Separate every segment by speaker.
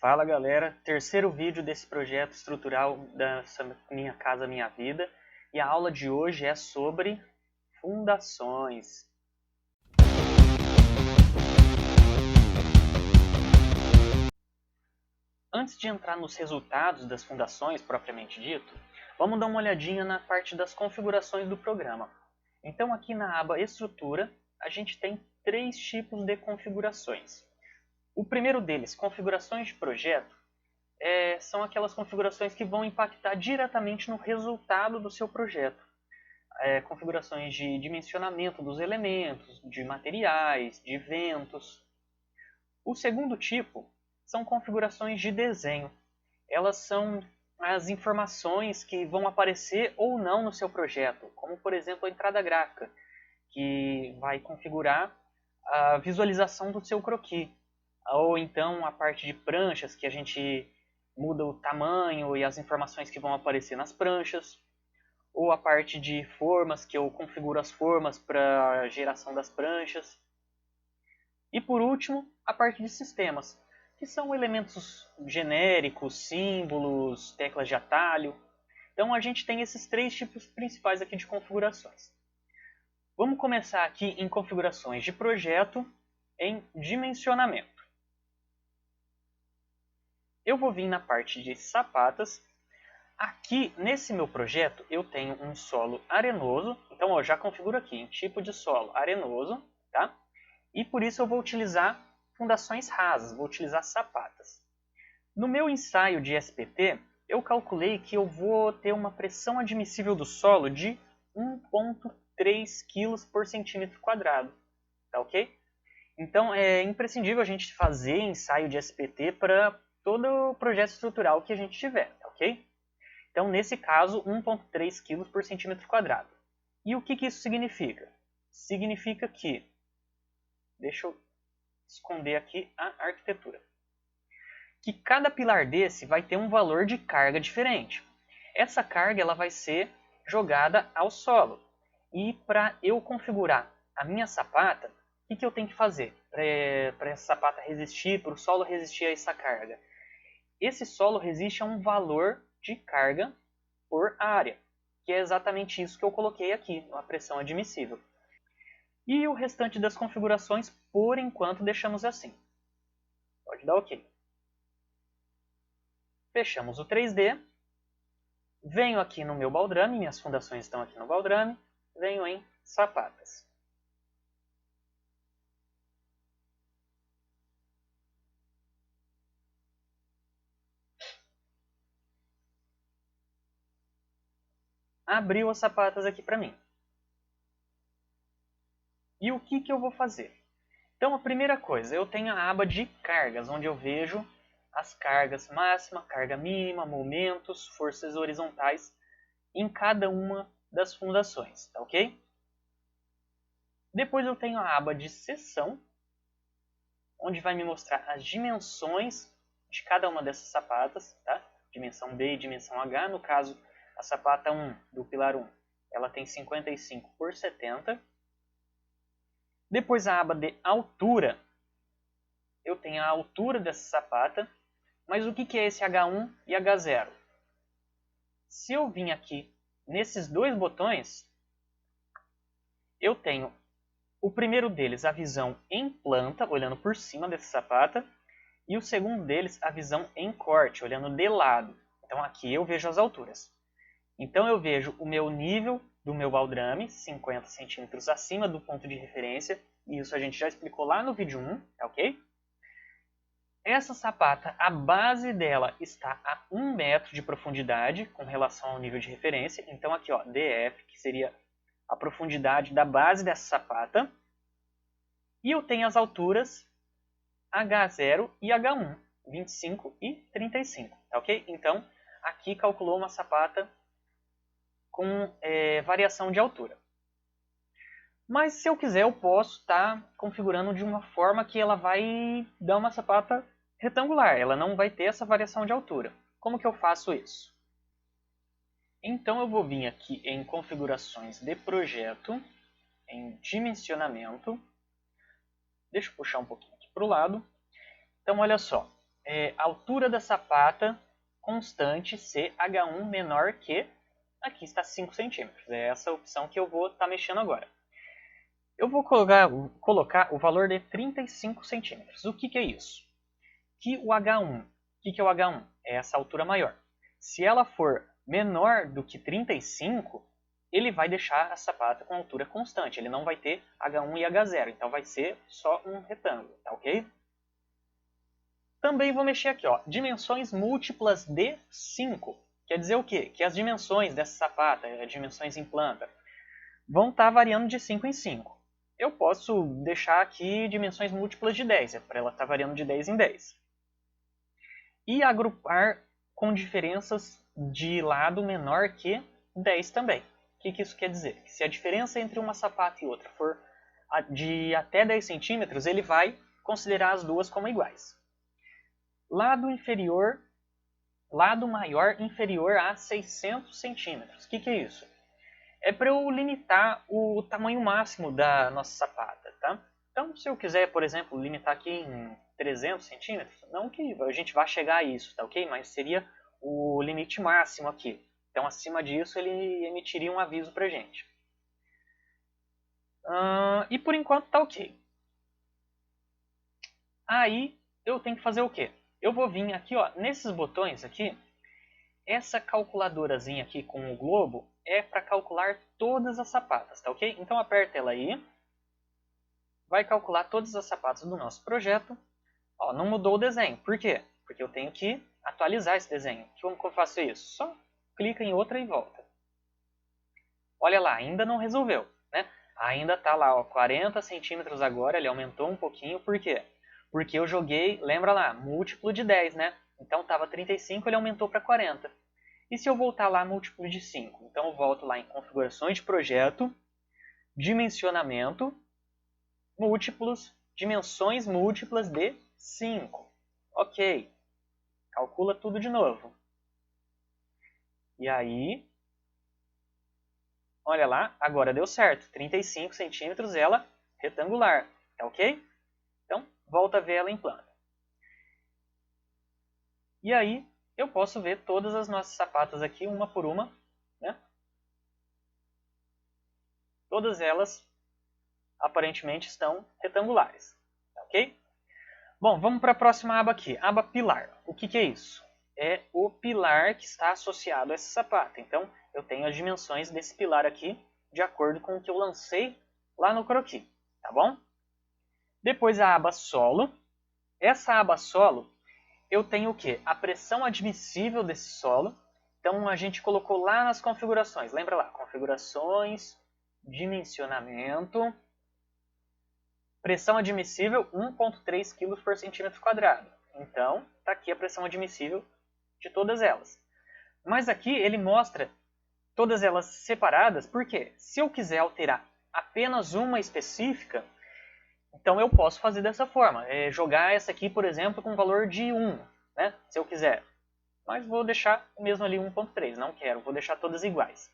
Speaker 1: Fala galera, terceiro vídeo desse projeto estrutural da Minha Casa Minha Vida, e a aula de hoje é sobre fundações. Antes de entrar nos resultados das fundações propriamente dito, vamos dar uma olhadinha na parte das configurações do programa. Então aqui na aba Estrutura, a gente tem três tipos de configurações. O primeiro deles, configurações de projeto, são aquelas configurações que vão impactar diretamente no resultado do seu projeto. Configurações de dimensionamento dos elementos, de materiais, de eventos. O segundo tipo são configurações de desenho. Elas são as informações que vão aparecer ou não no seu projeto, como por exemplo a entrada gráfica, que vai configurar a visualização do seu croquis, ou então a parte de pranchas, que a gente muda o tamanho e as informações que vão aparecer nas pranchas, ou a parte de formas, que eu configuro as formas para a geração das pranchas. E por último, a parte de sistemas, que são elementos genéricos, símbolos, teclas de atalho. Então a gente tem esses três tipos principais aqui de configurações. Vamos começar aqui em configurações de projeto em dimensionamento. Eu vou vir na parte de sapatas. Aqui nesse meu projeto eu tenho um solo arenoso, então eu já configuro aqui em tipo de solo arenoso, tá? E por isso eu vou utilizar fundações rasas, vou utilizar sapatas. No meu ensaio de SPT, eu calculei que eu vou ter uma pressão admissível do solo de 1,3 kg por centímetro quadrado, tá ok? Então é imprescindível a gente fazer ensaio de SPT para todo o projeto estrutural que a gente tiver, tá ok? Então nesse caso 1,3 kg por centímetro quadrado. E o que isso significa? Significa que, deixa eu esconder aqui a arquitetura, que cada pilar desse vai ter um valor de carga diferente. Essa carga ela vai ser jogada ao solo. E para eu configurar a minha sapata, o que eu tenho que fazer para essa sapata resistir, para o solo resistir a essa carga? Esse solo resiste a um valor de carga por área, que é exatamente isso que eu coloquei aqui, uma pressão admissível. E o restante das configurações, por enquanto, deixamos assim. Pode dar OK. Fechamos o 3D. Venho aqui no meu baldrame, minhas fundações estão aqui no baldrame. Venho em sapatas. Abriu as sapatas aqui para mim. E o que eu vou fazer? Então, a primeira coisa, eu tenho a aba de cargas, onde eu vejo as cargas máxima, carga mínima, momentos, forças horizontais em cada uma das fundações, tá ok? Depois eu tenho a aba de seção, onde vai me mostrar as dimensões de cada uma dessas sapatas, tá? Dimensão B e dimensão H, no caso, a sapata 1 do pilar 1, ela tem 55 por 70. Depois a aba de altura, eu tenho a altura dessa sapata, mas o que é esse H1 e H0? Se eu vim aqui nesses dois botões, eu tenho o primeiro deles a visão em planta, olhando por cima dessa sapata, e o segundo deles a visão em corte, olhando de lado. Então aqui eu vejo as alturas. Então eu vejo o meu nível do meu baldrame, 50 centímetros acima do ponto de referência, e isso a gente já explicou lá no vídeo 1, tá ok? Essa sapata, a base dela está a 1 metro de profundidade com relação ao nível de referência. Então aqui, ó, DF, que seria a profundidade da base dessa sapata. E eu tenho as alturas H0 e H1, 25 e 35, tá ok? Então aqui calculou uma sapata com variação de altura. Mas se eu quiser, eu posso estar configurando de uma forma que ela vai dar uma sapata retangular. Ela não vai ter essa variação de altura. Como que eu faço isso? Então eu vou vir aqui em configurações de projeto, em dimensionamento. Deixa eu puxar um pouquinho aqui para o lado. Então olha só, a altura da sapata constante CH1 menor que, aqui está 5 centímetros. É essa opção que eu vou estar mexendo agora. Eu vou colocar o valor de 35 centímetros. O que é isso? O que é o H1? É essa altura maior. Se ela for menor do que 35, ele vai deixar a sapata com altura constante. Ele não vai ter H1 e H0. Então vai ser só um retângulo, tá ok? Também vou mexer aqui, ó, dimensões múltiplas de 5. Quer dizer o quê? Que as dimensões dessa sapata, as dimensões em planta, vão estar variando de 5 em 5. Eu posso deixar aqui dimensões múltiplas de 10, para ela estar variando de 10 em 10. E agrupar com diferenças de lado menor que 10 também. O que isso quer dizer? Que se a diferença entre uma sapata e outra for de até 10 centímetros, ele vai considerar as duas como iguais. Lado maior inferior a 600 centímetros. O que é isso? É para eu limitar o tamanho máximo da nossa sapata, tá? Então, se eu quiser, por exemplo, limitar aqui em 300 centímetros, não que a gente vá chegar a isso, tá ok? Mas seria o limite máximo aqui. Então, acima disso, ele emitiria um aviso para a gente. E por enquanto tá ok. Aí, eu tenho que fazer o quê? Eu vou vir aqui, ó, nesses botões aqui, essa calculadorazinha aqui com o globo é para calcular todas as sapatas, tá ok? Então aperta ela aí, vai calcular todas as sapatas do nosso projeto. Ó, não mudou o desenho, por quê? Porque eu tenho que atualizar esse desenho. Como que eu faço isso? Só clica em outra e volta. Olha lá, ainda não resolveu, né? Ainda está lá, ó, 40 centímetros agora, ele aumentou um pouquinho, por quê? Porque eu joguei, lembra lá, múltiplo de 10, né? Então estava 35, ele aumentou para 40. E se eu voltar lá múltiplo de 5? Então eu volto lá em configurações de projeto, dimensionamento, múltiplos, dimensões múltiplas de 5. Ok. Calcula tudo de novo. E aí, olha lá, agora deu certo. 35 centímetros, ela retangular. Tá ok? Então, volta a ver ela em planta. E aí, eu posso ver todas as nossas sapatas aqui, uma por uma, né? Todas elas, aparentemente, estão retangulares. Tá ok? Bom, vamos para a próxima aba aqui, aba pilar. O que é isso? É o pilar que está associado a essa sapata. Então, eu tenho as dimensões desse pilar aqui, de acordo com o que eu lancei lá no croquis, tá bom? Depois a aba solo. Essa aba solo, eu tenho o quê? A pressão admissível desse solo. Então, a gente colocou lá nas configurações. Lembra lá? Configurações, dimensionamento, pressão admissível 1,3 kg por centímetro quadrado. Então, está aqui a pressão admissível de todas elas. Mas aqui ele mostra todas elas separadas, porque se eu quiser alterar apenas uma específica, então eu posso fazer dessa forma. Jogar essa aqui, por exemplo, com valor de 1, né? Se eu quiser. Mas vou deixar o mesmo ali 1,3, não quero, vou deixar todas iguais.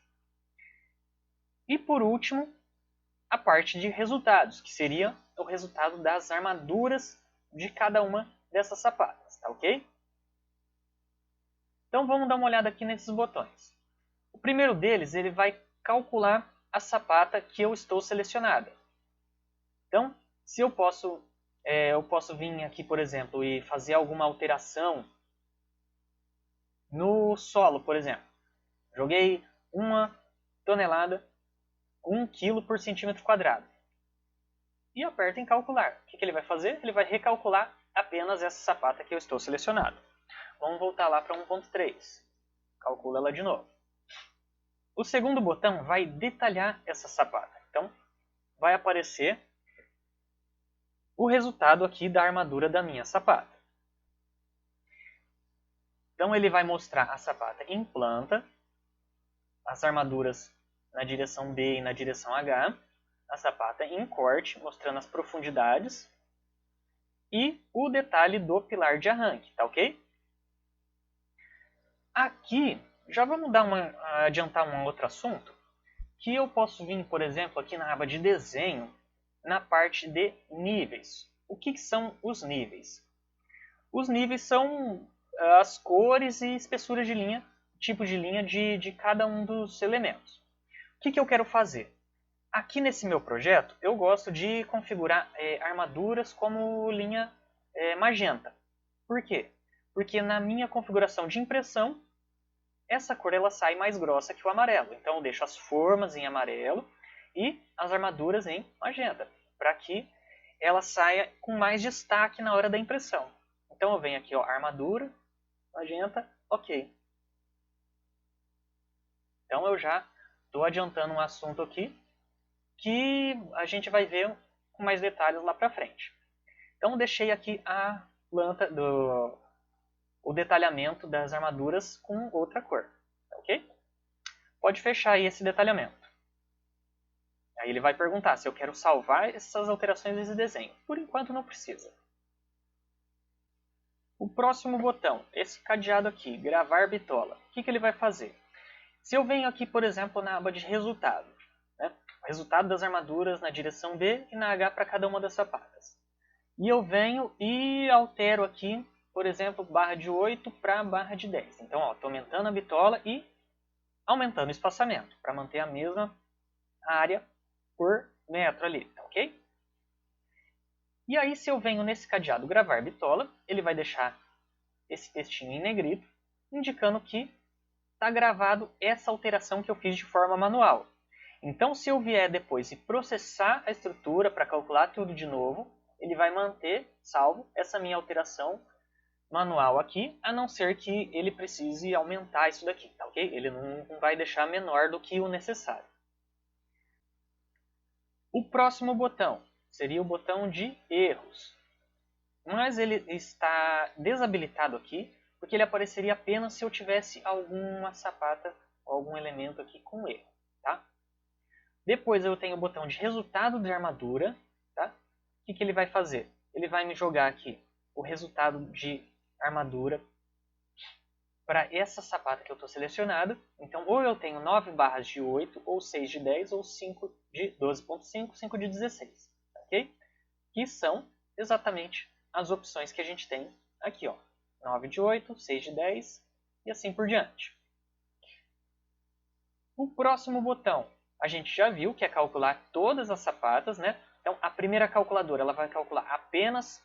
Speaker 1: E por último, a parte de resultados, que seria o resultado das armaduras de cada uma dessas sapatas, tá ok? Então vamos dar uma olhada aqui nesses botões. O primeiro deles, ele vai calcular a sapata que eu estou selecionada. Então, se eu posso vir aqui, por exemplo, e fazer alguma alteração no solo, por exemplo. Joguei 1 tonelada, 1 kg por centímetro quadrado. E aperto em calcular. O que ele vai fazer? Ele vai recalcular apenas essa sapata que eu estou selecionado. Vamos voltar lá para 1.3. Calcula ela de novo. O segundo botão vai detalhar essa sapata. Então, vai aparecer o resultado aqui da armadura da minha sapata. Então, ele vai mostrar a sapata em planta, as armaduras na direção B e na direção H, a sapata em corte, mostrando as profundidades, e o detalhe do pilar de arranque, tá ok? Aqui, já vamos adiantar um outro assunto, que eu posso vir, por exemplo, aqui na aba de desenho, na parte de níveis. O que são os níveis? Os níveis são as cores e espessuras de linha, tipo de linha de cada um dos elementos. O que eu quero fazer? Aqui nesse meu projeto, eu gosto de configurar armaduras como linha magenta. Por quê? Porque na minha configuração de impressão, essa cor ela sai mais grossa que o amarelo. Então eu deixo as formas em amarelo e as armaduras em magenta, para que ela saia com mais destaque na hora da impressão. Então eu venho aqui, ó, armadura, magenta, ok. Então eu já estou adiantando um assunto aqui que a gente vai ver com mais detalhes lá para frente. Então deixei aqui a planta o detalhamento das armaduras com outra cor, ok? Pode fechar aí esse detalhamento. Aí ele vai perguntar se eu quero salvar essas alterações desse desenho. Por enquanto não precisa. O próximo botão, esse cadeado aqui, gravar bitola. O que ele vai fazer? Se eu venho aqui, por exemplo, na aba de resultado, né? O resultado das armaduras na direção B e na H para cada uma das sapatas. E eu venho e altero aqui, por exemplo, barra de 8 para barra de 10. Então, estou aumentando a bitola e aumentando o espaçamento, para manter a mesma área por metro ali, tá ok? E aí, se eu venho nesse cadeado gravar bitola, ele vai deixar esse textinho em negrito, indicando que está gravado essa alteração que eu fiz de forma manual. Então, se eu vier depois e processar a estrutura para calcular tudo de novo, ele vai manter salvo essa minha alteração manual aqui, a não ser que ele precise aumentar isso daqui, tá ok? Ele não vai deixar menor do que o necessário. O próximo botão seria o botão de erros, mas ele está desabilitado aqui, porque ele apareceria apenas se eu tivesse alguma sapata ou algum elemento aqui com erro, tá? Depois eu tenho o botão de resultado de armadura, tá? O que ele vai fazer? Ele vai me jogar aqui o resultado de armadura para essa sapata que eu estou selecionado. Então, ou eu tenho 9 barras de 8, ou 6 de 10, ou 5 de 12.5, 5 de 16, ok? Que são exatamente as opções que a gente tem aqui, ó. 9 de 8, 6 de 10 e assim por diante. O próximo botão, a gente já viu que é calcular todas as sapatas, né? Então, a primeira calculadora ela vai calcular apenas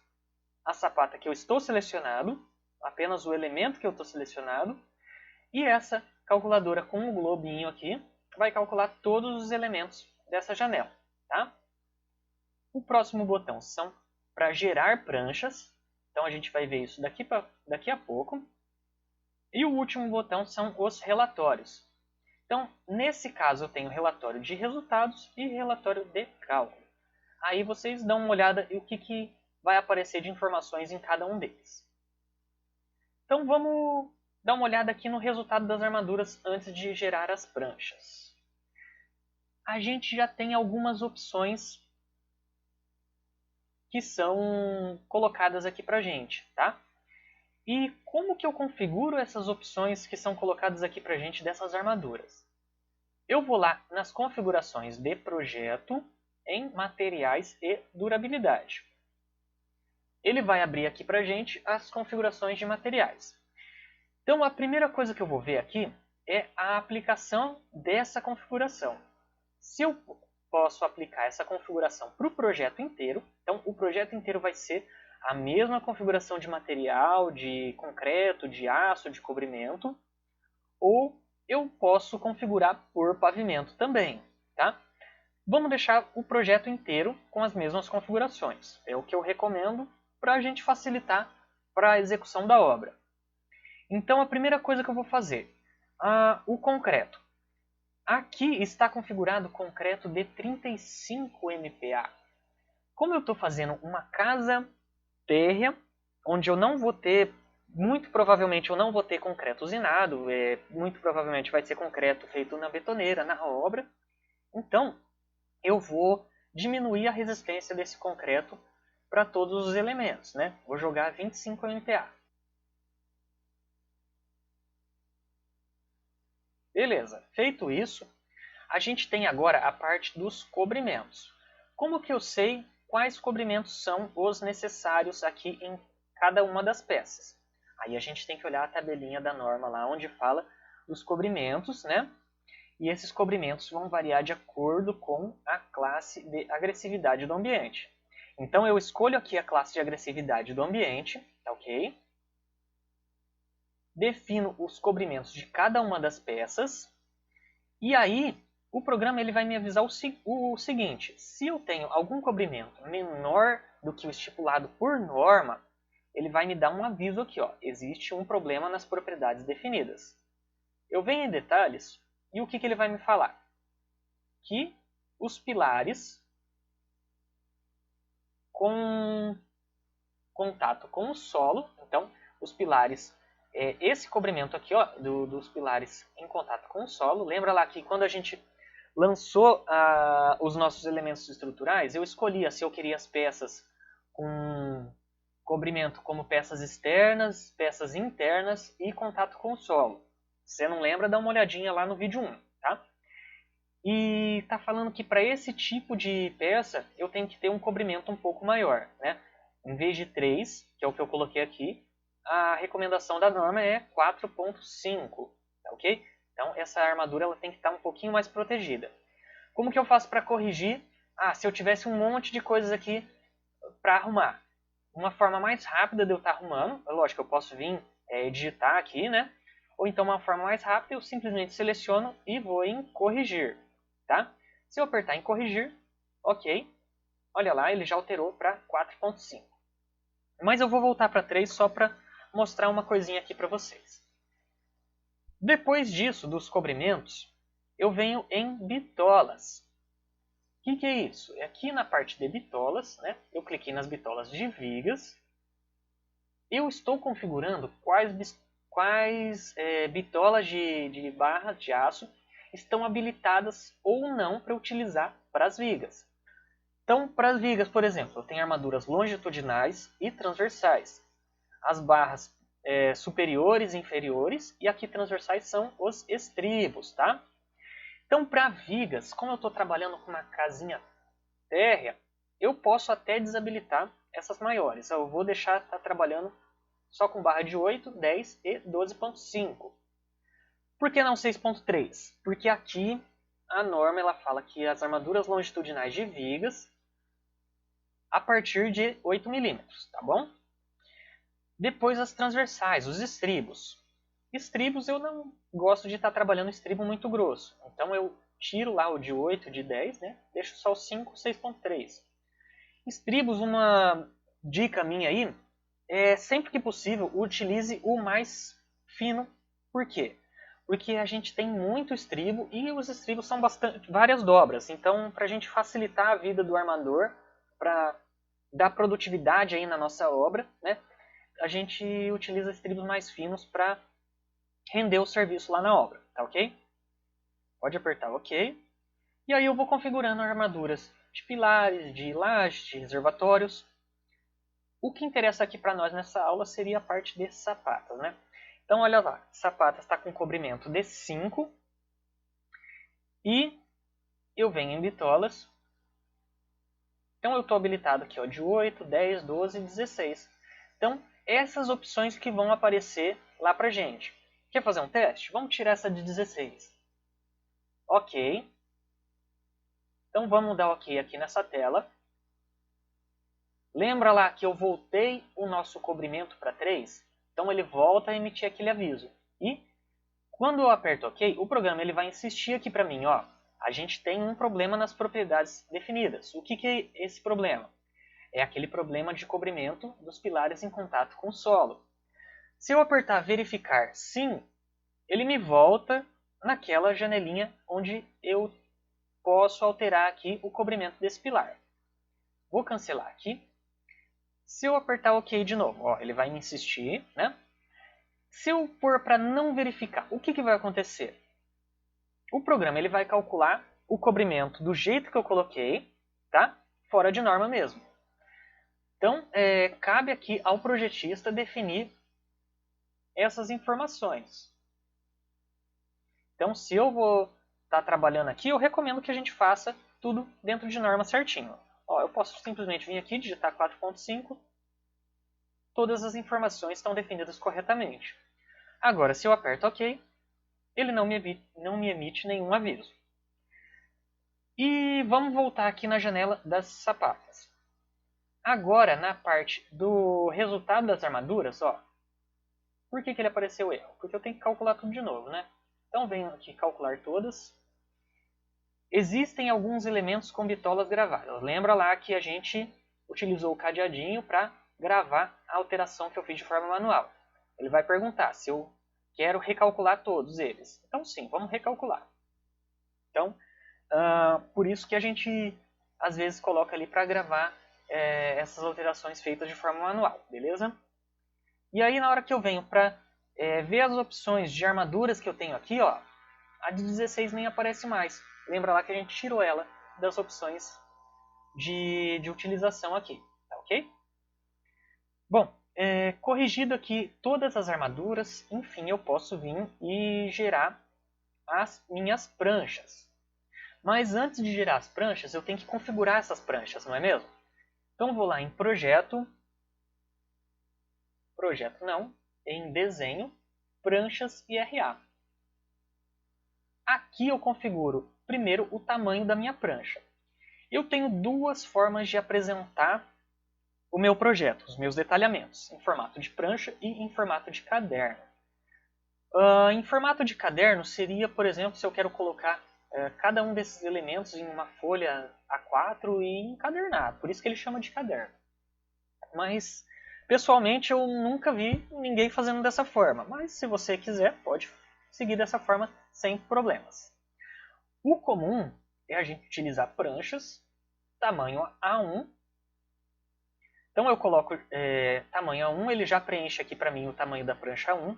Speaker 1: a sapata que eu estou selecionado, apenas o elemento que eu estou selecionado, e essa calculadora com o globinho aqui vai calcular todos os elementos dessa janela, tá? O próximo botão são para gerar pranchas, então a gente vai ver isso daqui a pouco. E o último botão são os relatórios. Então, nesse caso, eu tenho relatório de resultados e relatório de cálculo. Aí vocês dão uma olhada em o que vai aparecer de informações em cada um deles. Então, vamos dar uma olhada aqui no resultado das armaduras antes de gerar as pranchas. A gente já tem algumas opções que são colocadas aqui para a gente, tá? E como que eu configuro essas opções que são colocadas aqui para a gente dessas armaduras? Eu vou lá nas configurações de projeto, em materiais e durabilidade. Ele vai abrir aqui para a gente as configurações de materiais. Então a primeira coisa que eu vou ver aqui é a aplicação dessa configuração. Se eu posso aplicar essa configuração para o projeto inteiro, então o projeto inteiro vai ser a mesma configuração de material, de concreto, de aço, de cobrimento, ou eu posso configurar por pavimento também, tá? Vamos deixar o projeto inteiro com as mesmas configurações. É o que eu recomendo para a gente facilitar para a execução da obra. Então a primeira coisa que eu vou fazer, o concreto. Aqui está configurado concreto de 35 MPa. Como eu estou fazendo uma casa térrea, onde eu não vou ter, muito provavelmente eu não vou ter concreto usinado, muito provavelmente vai ser concreto feito na betoneira, na obra. Então, eu vou diminuir a resistência desse concreto para todos os elementos, né? Vou jogar 25 MPa. Beleza, feito isso, a gente tem agora a parte dos cobrimentos. Como que eu sei quais cobrimentos são os necessários aqui em cada uma das peças. Aí a gente tem que olhar a tabelinha da norma lá, onde fala dos cobrimentos, né? E esses cobrimentos vão variar de acordo com a classe de agressividade do ambiente. Então eu escolho aqui a classe de agressividade do ambiente, tá ok? Defino os cobrimentos de cada uma das peças. E aí o programa ele vai me avisar o seguinte: se eu tenho algum cobrimento menor do que o estipulado por norma, ele vai me dar um aviso aqui, ó, existe um problema nas propriedades definidas. Eu venho em detalhes e o que ele vai me falar? Que os pilares com contato com o solo, então os pilares, esse cobrimento aqui, ó, dos pilares em contato com o solo, lembra lá que quando a gente lançou os nossos elementos estruturais, eu escolhia se eu queria as peças com cobrimento como peças externas, peças internas e contato com o solo. Se você não lembra, dá uma olhadinha lá no vídeo 1, tá? E está falando que para esse tipo de peça eu tenho que ter um cobrimento um pouco maior, né? Em vez de 3, que é o que eu coloquei aqui, a recomendação da norma é 4.5, tá ok? Então essa armadura ela tem que estar um pouquinho mais protegida. Como que eu faço para corrigir? Se eu tivesse um monte de coisas aqui para arrumar. Uma forma mais rápida de eu estar arrumando, lógico, eu posso vir digitar aqui, né? Ou então uma forma mais rápida, eu simplesmente seleciono e vou em corrigir, tá? Se eu apertar em corrigir, ok, olha lá, ele já alterou para 4.5. Mas eu vou voltar para 3 só para mostrar uma coisinha aqui para vocês. Depois disso, dos cobrimentos, eu venho em bitolas. O que é isso? Aqui na parte de bitolas, né, eu cliquei nas bitolas de vigas. Eu estou configurando quais bitolas de barra de aço estão habilitadas ou não para utilizar para as vigas. Então, para as vigas, por exemplo, eu tenho armaduras longitudinais e transversais. As barras superiores e inferiores, e aqui transversais são os estribos, tá? Então, para vigas, como eu estou trabalhando com uma casinha térrea, eu posso até desabilitar essas maiores. Eu vou deixar trabalhando só com barra de 8, 10 e 12.5. Por que não 6.3? Porque aqui a norma ela fala que as armaduras longitudinais de vigas a partir de 8 milímetros, tá bom? Depois as transversais, os estribos. Estribos eu não gosto de estar trabalhando estribo muito grosso. Então eu tiro lá o de 8, de 10, né? Deixo só o 5, 6.3. Estribos, uma dica minha aí, sempre que possível, utilize o mais fino. Por quê? Porque a gente tem muito estribo e os estribos são várias dobras. Então, para a gente facilitar a vida do armador, para dar produtividade aí na nossa obra, né, a gente utiliza estribos mais finos para render o serviço lá na obra, tá ok? Pode apertar OK. E aí eu vou configurando armaduras de pilares, de lajes, de reservatórios. O que interessa aqui para nós nessa aula seria a parte de sapatas, né? Então olha lá, sapatas está com cobrimento de 5 e eu venho em bitolas. Então eu estou habilitado aqui ó, de 8, 10, 12 e 16. Então essas opções que vão aparecer lá para gente. Quer fazer um teste? Vamos tirar essa de 16. Ok. Então vamos dar OK aqui nessa tela. Lembra lá que eu voltei o nosso cobrimento para 3? Então ele volta a emitir aquele aviso. E quando eu aperto OK, o programa ele vai insistir aqui para mim, ó, a gente tem um problema nas propriedades definidas. O que é esse problema? É aquele problema de cobrimento dos pilares em contato com o solo. Se eu apertar verificar sim, ele me volta naquela janelinha onde eu posso alterar aqui o cobrimento desse pilar. Vou cancelar aqui. Se eu apertar OK de novo, ó, ele vai me insistir, né? Se eu pôr para não verificar, o que vai acontecer? O programa ele vai calcular o cobrimento do jeito que eu coloquei, tá? Fora de norma mesmo. Então, cabe aqui ao projetista definir essas informações. Então, se eu vou estar trabalhando aqui, eu recomendo que a gente faça tudo dentro de norma certinho. Ó, eu posso simplesmente vir aqui, digitar 4.5 todas as informações estão definidas corretamente. Agora, se eu aperto OK, ele não me emite nenhum aviso. E vamos voltar aqui na janela das sapatas. Agora, na parte do resultado das armaduras, ó, por que ele apareceu erro? Porque eu tenho que calcular tudo de novo, né? Então, venho aqui calcular todas. Existem alguns elementos com bitolas gravadas. Lembra lá que a gente utilizou o cadeadinho para gravar a alteração que eu fiz de forma manual. Ele vai perguntar se eu quero recalcular todos eles. Então, sim, vamos recalcular. Então, por isso que a gente, às vezes, coloca ali para gravar essas alterações feitas de forma manual, beleza? E aí, na hora que eu venho para ver as opções de armaduras que eu tenho aqui, ó, a de 16 nem aparece mais. Lembra lá que a gente tirou ela das opções de utilização aqui, tá ok? Bom, corrigido aqui todas as armaduras, enfim, eu posso vir e gerar as minhas pranchas. Mas antes de gerar as pranchas, eu tenho que configurar essas pranchas, não é mesmo? Então vou lá em Projeto não, em Desenho, Pranchas e RA. Aqui eu configuro primeiro o tamanho da minha prancha. Eu tenho duas formas de apresentar o meu projeto, os meus detalhamentos, em formato de prancha e em formato de caderno. Em formato de caderno seria, por exemplo, se eu quero colocar cada um desses elementos em uma folha A4 e encadernar, por isso que ele chama de caderno. Mas, pessoalmente, eu nunca vi ninguém fazendo dessa forma, mas se você quiser, pode seguir dessa forma sem problemas. O comum é a gente utilizar pranchas, tamanho A1. Então eu coloco tamanho A1, ele já preenche aqui para mim o tamanho da prancha A1.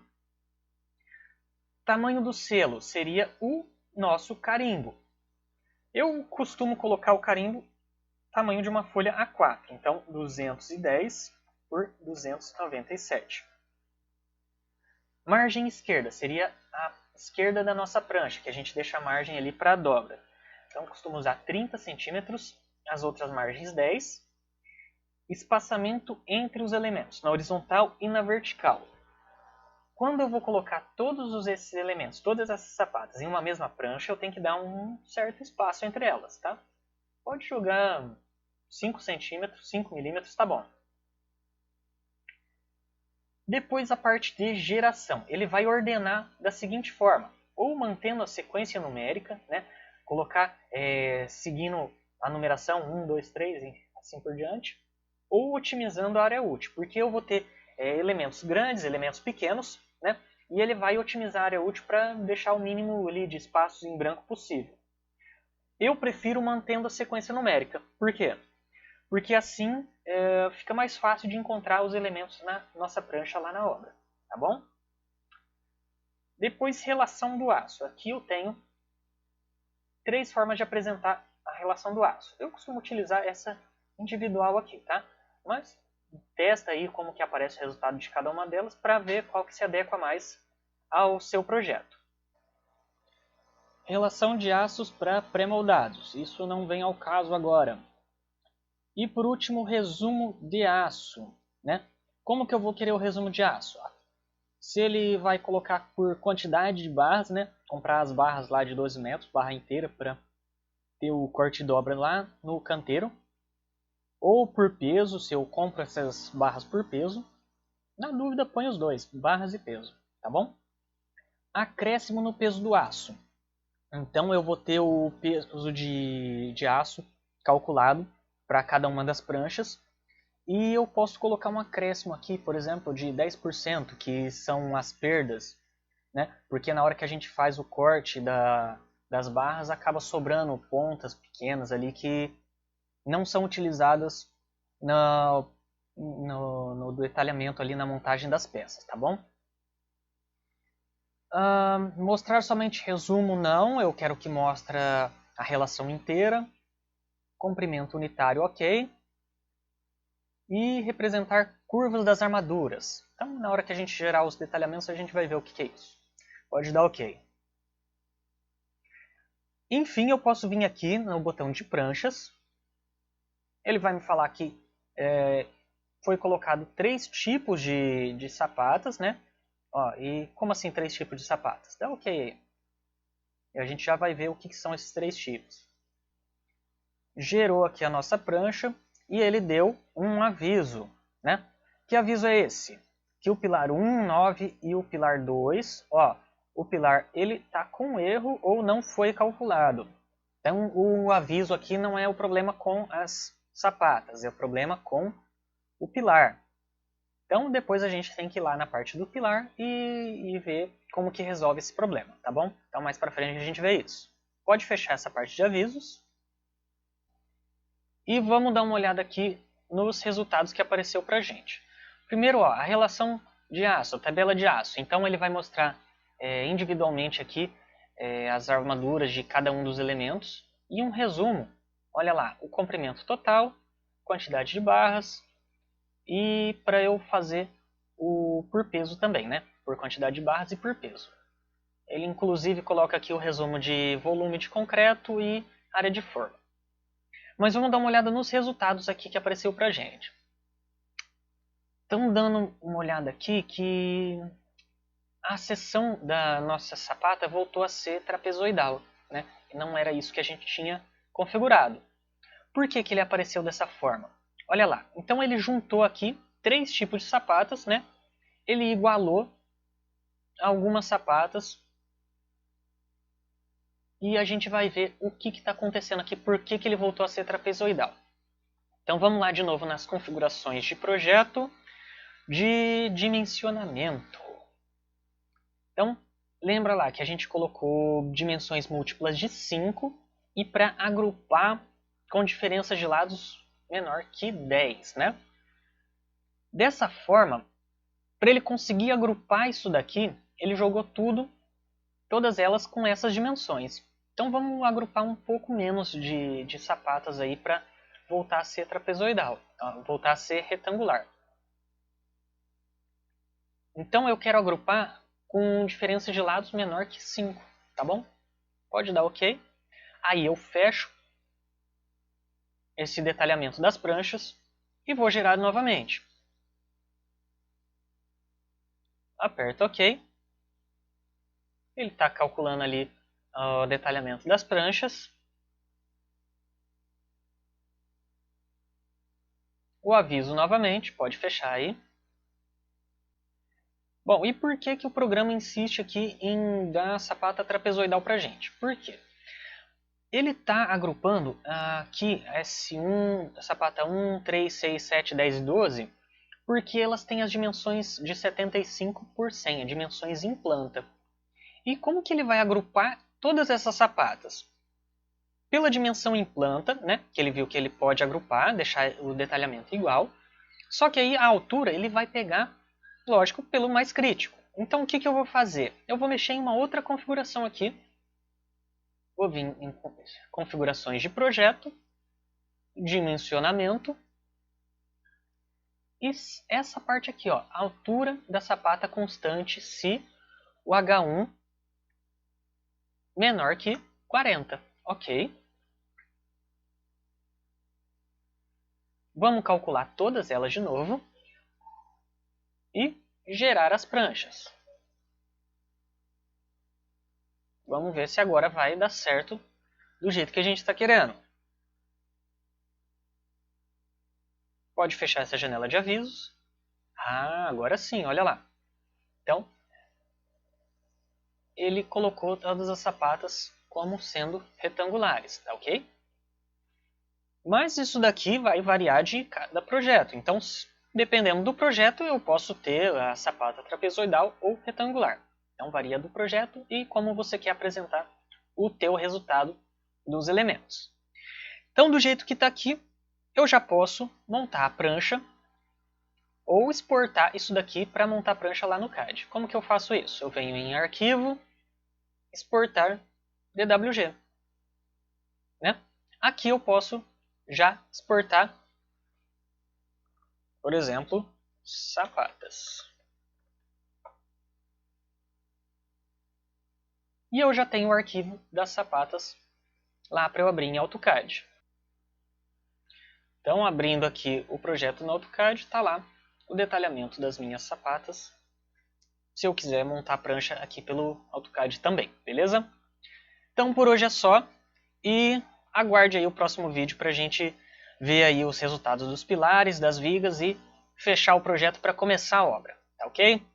Speaker 1: Tamanho do selo seria o nosso carimbo. Eu costumo colocar o carimbo tamanho de uma folha A4, então 210 por 297. Margem esquerda seria a esquerda da nossa prancha, que a gente deixa a margem ali para a dobra. Então costumo usar 30 centímetros, as outras margens 10. Espaçamento entre os elementos, na horizontal e na vertical. Quando eu vou colocar todos esses elementos, todas essas sapatas em uma mesma prancha, eu tenho que dar um certo espaço entre elas, tá? Pode jogar 5 centímetros, 5 milímetros, tá bom. Depois a parte de geração, ele vai ordenar da seguinte forma, ou mantendo a sequência numérica, né? Colocar seguindo a numeração 1, 2, 3 e assim por diante, ou otimizando a área útil, porque eu vou ter elementos grandes, elementos pequenos, né? E ele vai otimizar a área útil para deixar o mínimo ali de espaços em branco possível. Eu prefiro mantendo a sequência numérica. Por quê? Porque assim fica mais fácil de encontrar os elementos na nossa prancha lá na obra, tá bom? Depois, relação do aço. Aqui eu tenho 3 formas de apresentar a relação do aço. Eu costumo utilizar essa individual aqui, tá? Mas testa aí como que aparece o resultado de cada uma delas para ver qual que se adequa mais ao seu projeto. Relação de aços para pré-moldados. Isso não vem ao caso agora. E por último, resumo de aço, né? Como que eu vou querer o resumo de aço? Se ele vai colocar por quantidade de barras, né? Comprar as barras lá de 12 metros, barra inteira, para ter o corte e dobra lá no canteiro. Ou por peso, se eu compro essas barras por peso. Na dúvida, põe os dois, barras e peso, tá bom? Acréscimo no peso do aço. Então eu vou ter o peso de aço calculado para cada uma das pranchas. E eu posso colocar um acréscimo aqui, por exemplo, de 10%, que são as perdas, né? Porque na hora que a gente faz o corte das barras, acaba sobrando pontas pequenas ali que não são utilizadas no detalhamento ali na montagem das peças, tá bom? Mostrar somente resumo não, eu quero que mostre a relação inteira. Comprimento unitário, ok. E representar curvas das armaduras. Então, na hora que a gente gerar os detalhamentos, a gente vai ver o que é isso. Pode dar ok. Enfim, eu posso vir aqui no botão de pranchas. Ele vai me falar que foi colocado 3 tipos de sapatas, né? Ó, e como assim 3 tipos de sapatas? Dá ok. E a gente já vai ver o que são esses 3 tipos. Gerou aqui a nossa prancha e ele deu um aviso, né? Que aviso é esse? Que o pilar 1, 9 e o pilar 2, ó, o pilar ele está com erro ou não foi calculado. Então o aviso aqui não é o problema com as sapatas, é o problema com o pilar. Então depois a gente tem que ir lá na parte do pilar e ver como que resolve esse problema, tá bom? Então mais para frente a gente vê isso. Pode fechar essa parte de avisos. E vamos dar uma olhada aqui nos resultados que apareceu para a gente. Primeiro, ó, a relação de aço, a tabela de aço. Então ele vai mostrar individualmente aqui as armaduras de cada um dos elementos e um resumo. Olha lá, o comprimento total, quantidade de barras e para eu fazer o por peso também, né? Por quantidade de barras e por peso. Ele inclusive coloca aqui o resumo de volume de concreto e área de forma. Mas vamos dar uma olhada nos resultados aqui que apareceu pra gente. Estamos dando uma olhada aqui que a seção da nossa sapata voltou a ser trapezoidal, né? E não era isso que a gente tinha configurado. Por que ele apareceu dessa forma? Olha lá, então ele juntou aqui 3 tipos de sapatas, né? Ele igualou algumas sapatas e a gente vai ver o que está acontecendo aqui, por que ele voltou a ser trapezoidal. Então vamos lá de novo nas configurações de projeto, de dimensionamento. Então lembra lá que a gente colocou dimensões múltiplas de 5 e para agrupar com diferença de lados menor que 10, né? Dessa forma, para ele conseguir agrupar isso daqui, ele jogou todas elas com essas dimensões. Então vamos agrupar um pouco menos de sapatas aí para voltar a ser trapezoidal, voltar a ser retangular. Então eu quero agrupar com diferença de lados menor que 5, tá bom? Pode dar ok. Aí eu fecho esse detalhamento das pranchas e vou gerar novamente. Aperto ok. Ele está calculando ali o detalhamento das pranchas. O aviso novamente, pode fechar aí. Bom, e por que o programa insiste aqui em dar sapata trapezoidal para a gente? Por quê? Ele está agrupando aqui S1, sapata 1, 3, 6, 7, 10 e 12, porque elas têm as dimensões de 75 por 100, dimensões em planta. E como que ele vai agrupar todas essas sapatas? Pela dimensão em planta, né, que ele viu que ele pode agrupar, deixar o detalhamento igual, só que aí a altura ele vai pegar, lógico, pelo mais crítico. Então o que eu vou fazer? Eu vou mexer em uma outra configuração aqui. Vou vir em configurações de projeto, dimensionamento. E essa parte aqui, ó, altura da sapata constante se o H1 menor que 40. Ok. Vamos calcular todas elas de novo e gerar as pranchas. Vamos ver se agora vai dar certo do jeito que a gente está querendo. Pode fechar essa janela de avisos. Ah, agora sim, olha lá. Então, ele colocou todas as sapatas como sendo retangulares, tá ok? Mas isso daqui vai variar de cada projeto. Então, dependendo do projeto, eu posso ter a sapata trapezoidal ou retangular. Então, varia do projeto e como você quer apresentar o teu resultado dos elementos. Então, do jeito que está aqui, eu já posso montar a prancha ou exportar isso daqui para montar a prancha lá no CAD. Como que eu faço isso? Eu venho em Arquivo, Exportar DWG. Né? Aqui eu posso já exportar, por exemplo, sapatas. E eu já tenho o arquivo das sapatas lá para eu abrir em AutoCAD. Então, abrindo aqui o projeto no AutoCAD, está lá o detalhamento das minhas sapatas. Se eu quiser montar a prancha aqui pelo AutoCAD também, beleza? Então, por hoje é só. E aguarde aí o próximo vídeo para a gente ver aí os resultados dos pilares, das vigas e fechar o projeto para começar a obra, tá ok?